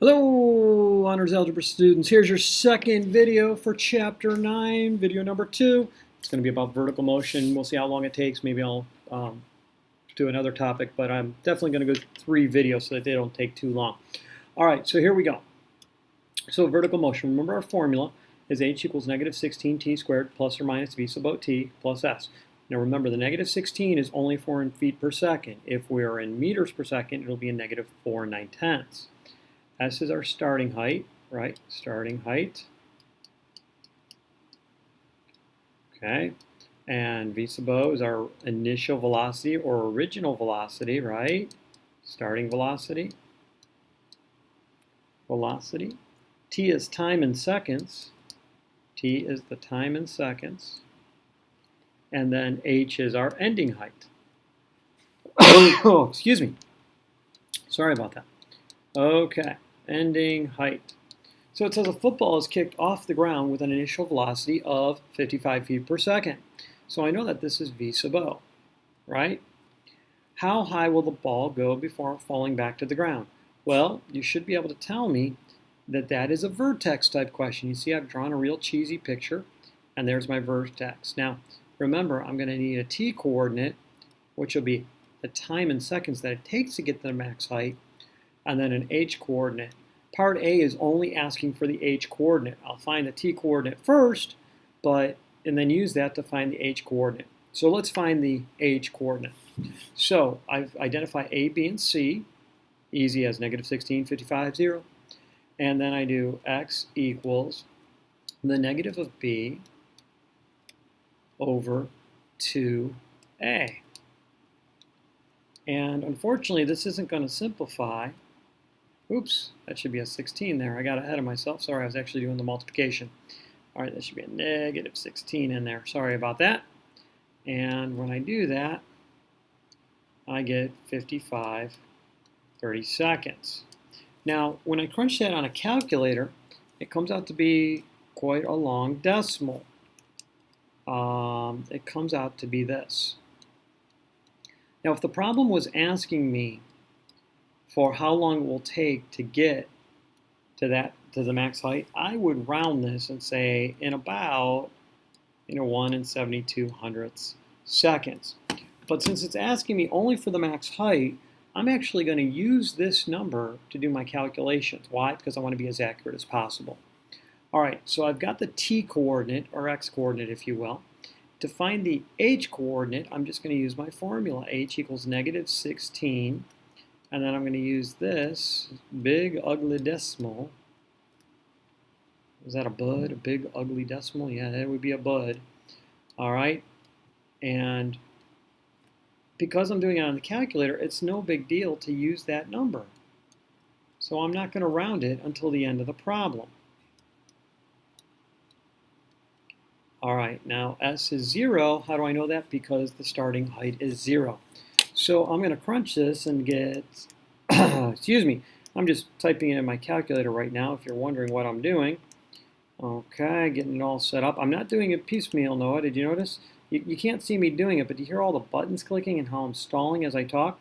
Hello, Honors Algebra students. Here's your second video for Chapter 9, video number 2. It's going to be about vertical motion. We'll see how long it takes. Maybe I'll do another topic, but I'm definitely going to go 3 videos so that they don't take too long. All right, so here we go. So vertical motion. Remember our formula is h equals negative 16t squared plus or minus v sub o t plus s. Now remember, the negative 16 is only 4 in feet per second. If we are in meters per second, it'll be a negative 4 9/10. S is our starting height, right? Starting height. Okay. And v sub o is our initial velocity or original velocity, right? Starting velocity. Velocity. T is time in seconds. T is the time in seconds. And then h is our ending height. Oh, excuse me. Sorry about that. Okay. Ending height. So it says a football is kicked off the ground with an initial velocity of 55 feet per second. So I know that this is v sub o, right? How high will the ball go before falling back to the ground? Well, you should be able to tell me that that is a vertex type question. You see, I've drawn a real cheesy picture, and there's my vertex. Now, remember, I'm going to need a t coordinate, which will be the time in seconds that it takes to get to the max height, and then an h coordinate. Part A is only asking for the h coordinate. I'll find the t coordinate first, and then use that to find the h coordinate. So let's find the h coordinate. So I've identified A, B, and C, easy as negative 16, 55, 0. And then I do x equals the negative of B over 2A. And unfortunately, this isn't going to simplify. Oops, that should be a 16 there. I got ahead of myself. Sorry, I was actually doing the multiplication. All right, that should be a negative 16 in there. Sorry about that. And when I do that, I get 55 30-seconds. Now, when I crunch that on a calculator, it comes out to be quite a long decimal. It comes out to be this. Now, if the problem was asking me for how long it will take to get to the max height, I would round this and say in about 1 and 72/100 seconds. But since it's asking me only for the max height, I'm actually going to use this number to do my calculations. Why? Because I want to be as accurate as possible. All right, so I've got the t coordinate, or x coordinate if you will. To find the h coordinate, I'm just going to use my formula. H equals negative 16. And then I'm going to use this big ugly decimal. Is that a bud? A big ugly decimal? Yeah, that would be a bud. All right. And because I'm doing it on the calculator, it's no big deal to use that number. So I'm not going to round it until the end of the problem. All right, now S is 0. How do I know that? Because the starting height is 0. So I'm going to crunch this and get, excuse me, I'm just typing it in my calculator right now if you're wondering what I'm doing. Okay, getting it all set up. I'm not doing it piecemeal, Noah. Did you notice? You can't see me doing it, but do you hear all the buttons clicking and how I'm stalling as I talk?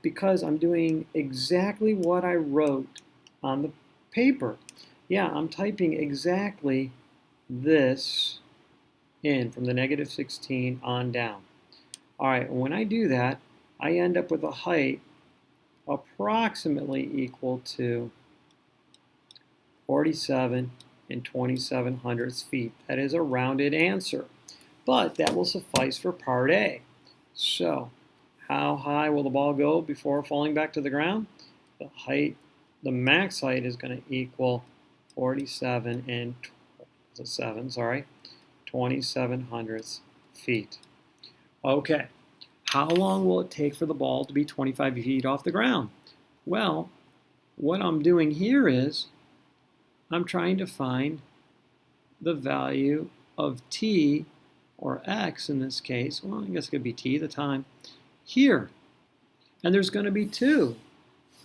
Because I'm doing exactly what I wrote on the paper. Yeah, I'm typing exactly this in from the negative 16 on down. All right, when I do that, I end up with a height approximately equal to 47 and 27/100 feet. That is a rounded answer, but that will suffice for part A. So, how high will the ball go before falling back to the ground? The max height is going to equal 47 and 27/100 feet. Okay. How long will it take for the ball to be 25 feet off the ground? Well, what I'm doing here is I'm trying to find the value of t, or x in this case. Well, I guess it could be t, the time, here. And there's going to be 2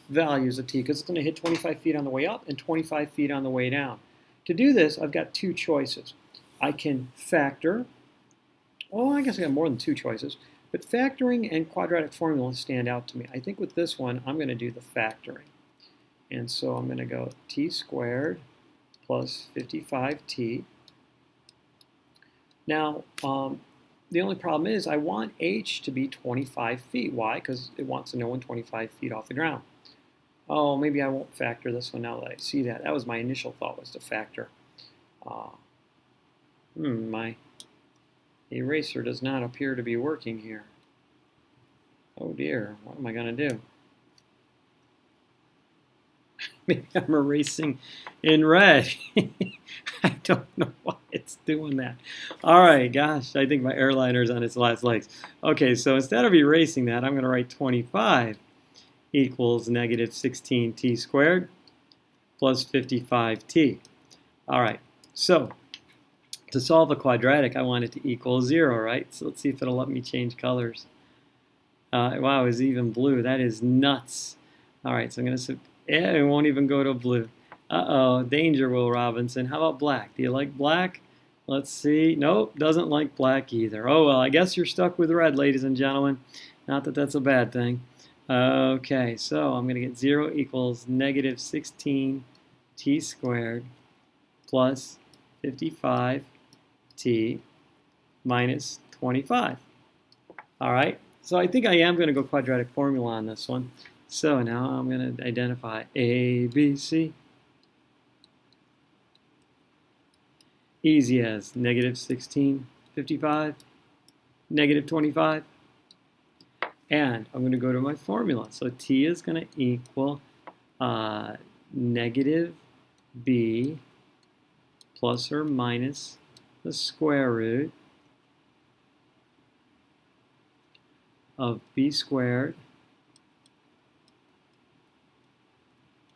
values of t because it's going to hit 25 feet on the way up and 25 feet on the way down. To do this, I've got 2 choices. I can factor. Oh, I guess I got more than 2 choices. But factoring and quadratic formula stand out to me. I think with this one, I'm going to do the factoring. And so I'm going to go t squared plus 55t. Now, the only problem is I want h to be 25 feet. Why? Because it wants to know when 25 feet off the ground. Oh, maybe I won't factor this one now that I see that. That was my initial thought, was to factor. My eraser does not appear to be working here. Oh dear, what am I going to do? Maybe I'm erasing in red. I don't know why it's doing that. All right, gosh, I think my airliner's on its last legs. Okay, so instead of erasing that, I'm going to write 25 equals negative 16t squared plus 55t. All right, so to solve a quadratic, I want it to equal 0, right? So let's see if it'll let me change colors. Wow, it's even blue. That is nuts. All right, so I'm going to... Yeah, it won't even go to blue. Uh-oh, danger, Will Robinson. How about black? Do you like black? Let's see. Nope, doesn't like black either. Oh, well, I guess you're stuck with red, ladies and gentlemen. Not that that's a bad thing. Okay, so I'm going to get 0 equals negative 16t squared plus 55t minus 25. All right, so I think I am going to go quadratic formula on this one. So now I'm going to identify A, B, C. Easy as negative 16, 55, negative 25. And I'm going to go to my formula. So T is going to equal negative B plus or minus the square root of B squared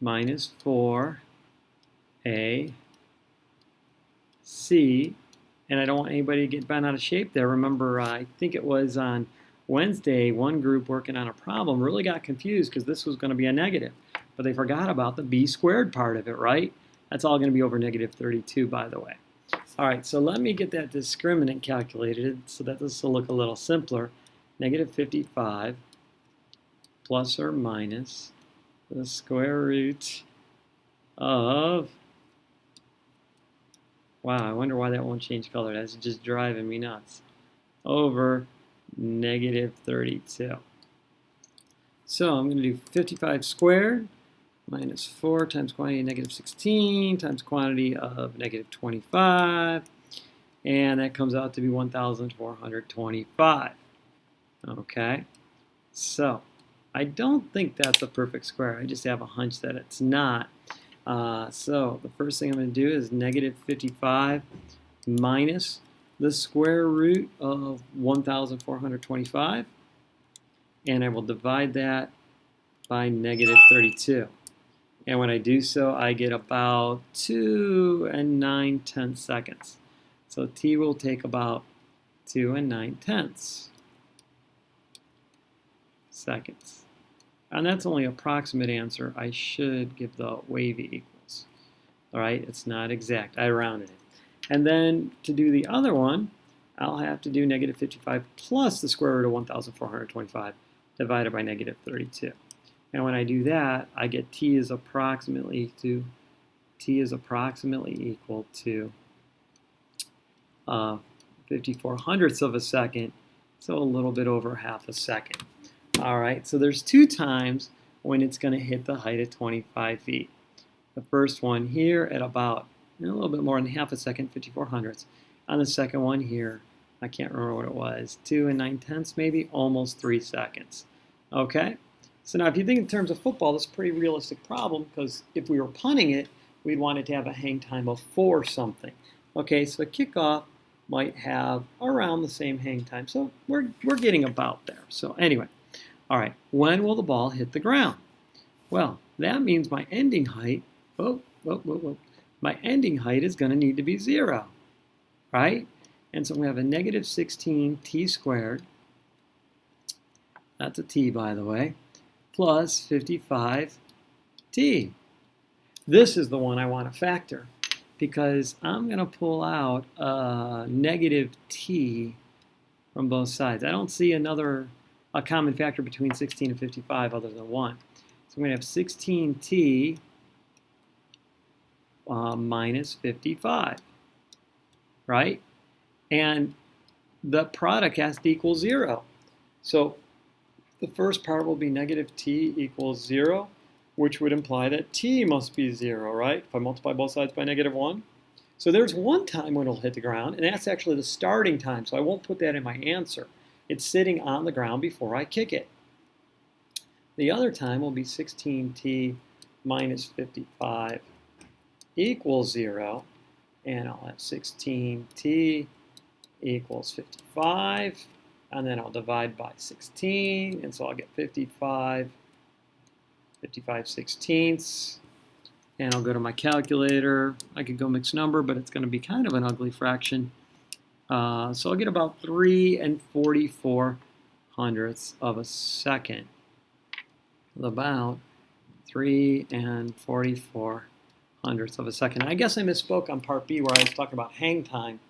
minus 4AC, and I don't want anybody to get bent out of shape there. Remember, I think it was on Wednesday, one group working on a problem really got confused because this was going to be a negative, but they forgot about the b squared part of it, right? That's all going to be over negative 32, by the way. All right, so let me get that discriminant calculated so that this will look a little simpler. Negative 55 plus or minus the square root of, wow, I wonder why that won't change color. That's just driving me nuts, over negative 32. So I'm going to do 55 squared minus 4 times quantity of negative 16 times quantity of negative 25, and that comes out to be 1,425. Okay, so I don't think that's a perfect square. I just have a hunch that it's not. So the first thing I'm going to do is negative 55 minus the square root of 1,425. And I will divide that by negative 32. And when I do so, I get about 2 9/10 seconds. So T will take about 2 9/10 seconds. And that's only approximate answer. I should give the wavy equals. All right, it's not exact. I rounded it. And then to do the other one, I'll have to do negative 55 plus the square root of 1,425 divided by negative 32. And when I do that, I get T is approximately equal to 54 hundredths of a second, so a little bit over half a second. All right, so there's 2 times when it's going to hit the height of 25 feet. The first one here at about a little bit more than half a second, 54 hundredths. On the second one here, I can't remember what it was, 2 9/10 maybe, almost 3 seconds. Okay, so now if you think in terms of football, this is a pretty realistic problem because if we were punting it, we'd want it to have a hang time of 4 something. Okay, so a kickoff might have around the same hang time, so we're getting about there. So anyway. All right, when will the ball hit the ground? Well, that means my ending height, my ending height is going to need to be 0, right? And so we have a negative 16t squared, that's a t by the way, plus 55t. This is the one I want to factor because I'm going to pull out a negative t from both sides. I don't see a common factor between 16 and 55 other than 1. So I'm going to have 16t minus 55, right? And the product has to equal 0. So the first part will be negative t equals 0, which would imply that t must be 0, right? If I multiply both sides by -1. So there's one time when it'll hit the ground, and that's actually the starting time, so I won't put that in my answer. It's sitting on the ground before I kick it. The other time will be 16t minus 55 equals 0, and I'll have 16t equals 55, and then I'll divide by 16, and so I'll get 55 sixteenths, and I'll go to my calculator. I could go mixed number, but it's going to be kind of an ugly fraction. So I'll get about 3 44 hundredths of a second. About 3 44 hundredths of a second. I guess I misspoke on part B where I was talking about hang time,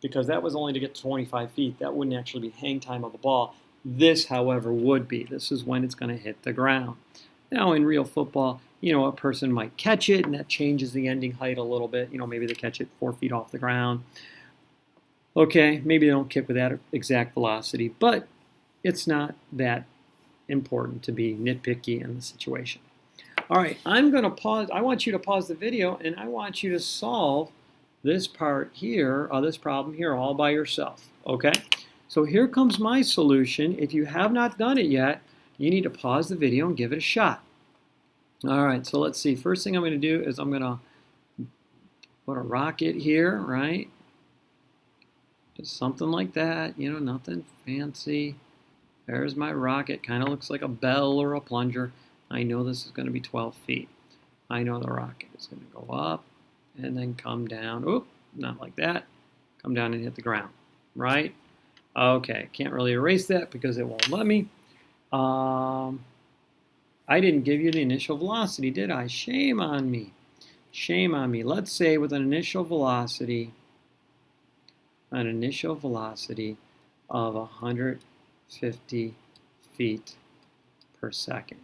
because that was only to get to 25 feet. That wouldn't actually be hang time of the ball. This, however, would be. This is when it's going to hit the ground. Now, in real football, a person might catch it, and that changes the ending height a little bit. Maybe they catch it 4 feet off the ground. Okay, maybe they don't kick with that exact velocity, but it's not that important to be nitpicky in the situation. All right, I'm going to pause. I want you to pause the video, and I want you to solve this part here, this problem here, all by yourself, okay? So here comes my solution. If you have not done it yet, you need to pause the video and give it a shot. All right, so let's see. First thing I'm going to do is I'm going to put a rocket here, right? Just something like that, nothing fancy. There's my rocket. Kind of looks like a bell or a plunger. I know this is going to be 12 feet. I know the rocket is going to go up and then come down. Oop, not like that. Come down and hit the ground, right? Okay, can't really erase that because it won't let me. I didn't give you the initial velocity, did I? Shame on me. Shame on me. Let's say with an initial velocity of 150 feet per second.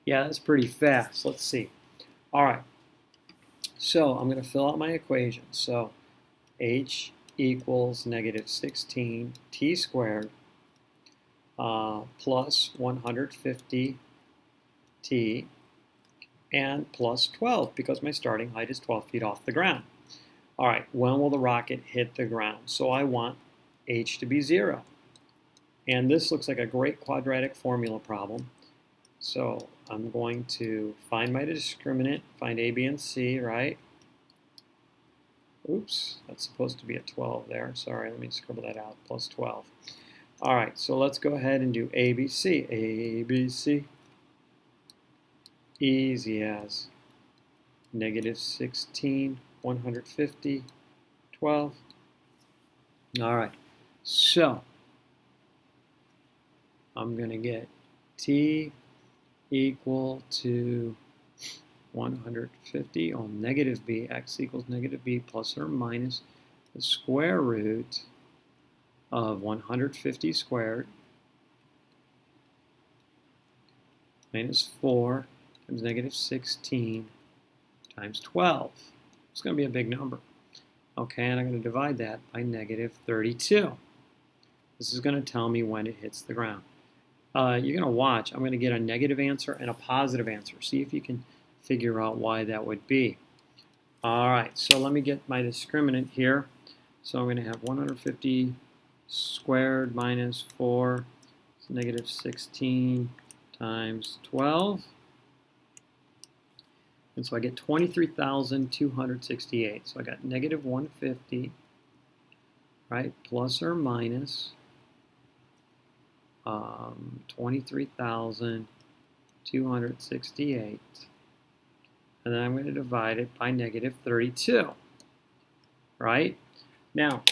Yeah, that's pretty fast. Let's see. All right. So I'm going to fill out my equation. So h equals -16 t squared plus 150 t and plus 12 because my starting height is 12 feet off the ground. All right, when will the rocket hit the ground? So I want h to be 0. And this looks like a great quadratic formula problem. So I'm going to find my discriminant, find a, b, and c, right? Oops, that's supposed to be a 12 there. Sorry, let me scribble that out, plus 12. All right, so let's go ahead and do ABC. ABC, easy as -16, 150, 12. All right, so I'm going to get t equal to 150 on -b, x equals -b plus or minus the square root of 150 squared minus 4 times -16 times 12. It's going to be a big number. Okay, and I'm going to divide that by -32. This is going to tell me when it hits the ground. You're going to watch. I'm going to get a negative answer and a positive answer. See if you can figure out why that would be. All right, so let me get my discriminant here. So I'm going to have 150 squared minus 4 is -16 times 12. And so I get 23,268. So I got -150, right, plus or minus 23,268. And then I'm going to divide it by -32, right? Now,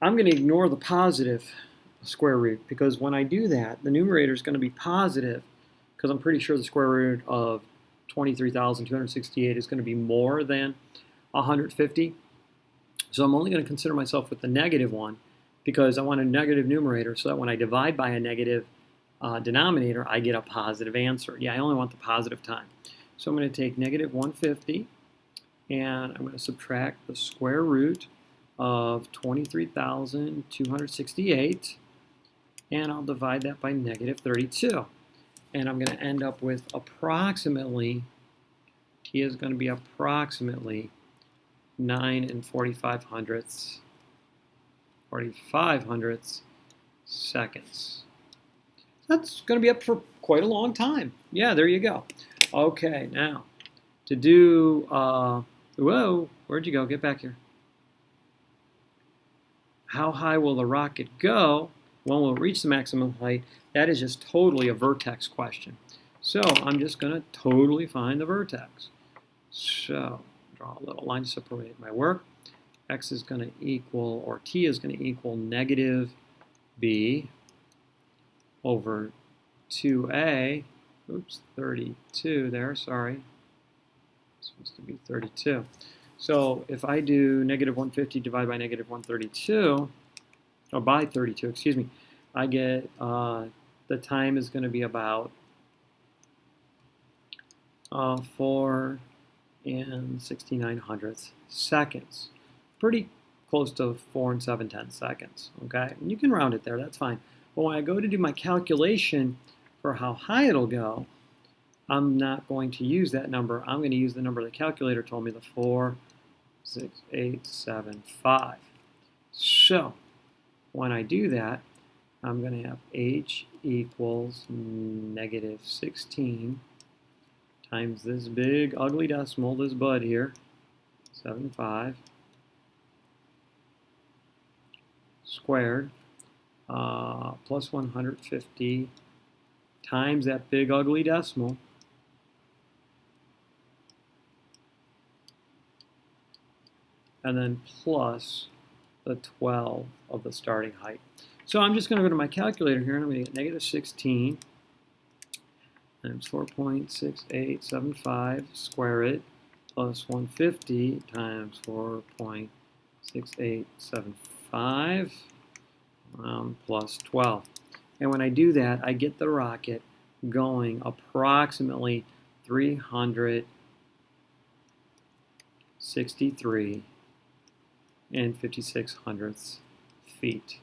I'm going to ignore the positive square root because when I do that, the numerator is going to be positive because I'm pretty sure the square root of 23,268 is going to be more than 150. So I'm only going to consider myself with the negative one because I want a negative numerator so that when I divide by a negative denominator, I get a positive answer. Yeah, I only want the positive time. So I'm going to take -150 and I'm going to subtract the square root of 23,268, and I'll divide that by negative 32. And I'm going to end up with approximately, t is going to be approximately 9 45 hundredths seconds. That's going to be up for quite a long time. Yeah, there you go. Okay, now to do, whoa, where'd you go? Get back here. How high will the rocket go? When will it reach the maximum height? That is just totally a vertex question. So I'm just going to totally find the vertex. So draw a little line to separate my work. X is going to equal, or t is going to equal negative b over 2a. Oops, 32 there, sorry. It's supposed to be 32. So if I do negative 150 divided by negative 132, or by 32, excuse me, I get the time is going to be about 4 69 seconds. Pretty close to 4 7/10 seconds, okay? And you can round it there, that's fine. But when I go to do my calculation for how high it'll go, I'm not going to use that number. I'm going to use the number the calculator told me, the 46875. So when I do that, I'm going to have h equals negative 16 times this big ugly decimal, this bud here, 75 squared, plus 150 times that big ugly decimal, and then plus the 12 of the starting height. So I'm just going to go to my calculator here, and I'm going to get negative 16 times 4.6875, square it, plus 150 times 4.6875, plus 12. And when I do that, I get the rocket going approximately 363 and 56 hundredths feet.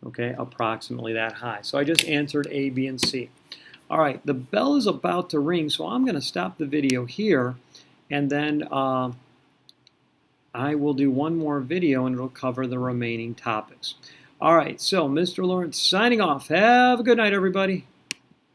Okay, approximately that high. So I just answered A, B, and C. All right, the bell is about to ring, so I'm going to stop the video here, and then I will do one more video, and it'll cover the remaining topics. All right, so Mr. Lawrence signing off. Have a good night, everybody.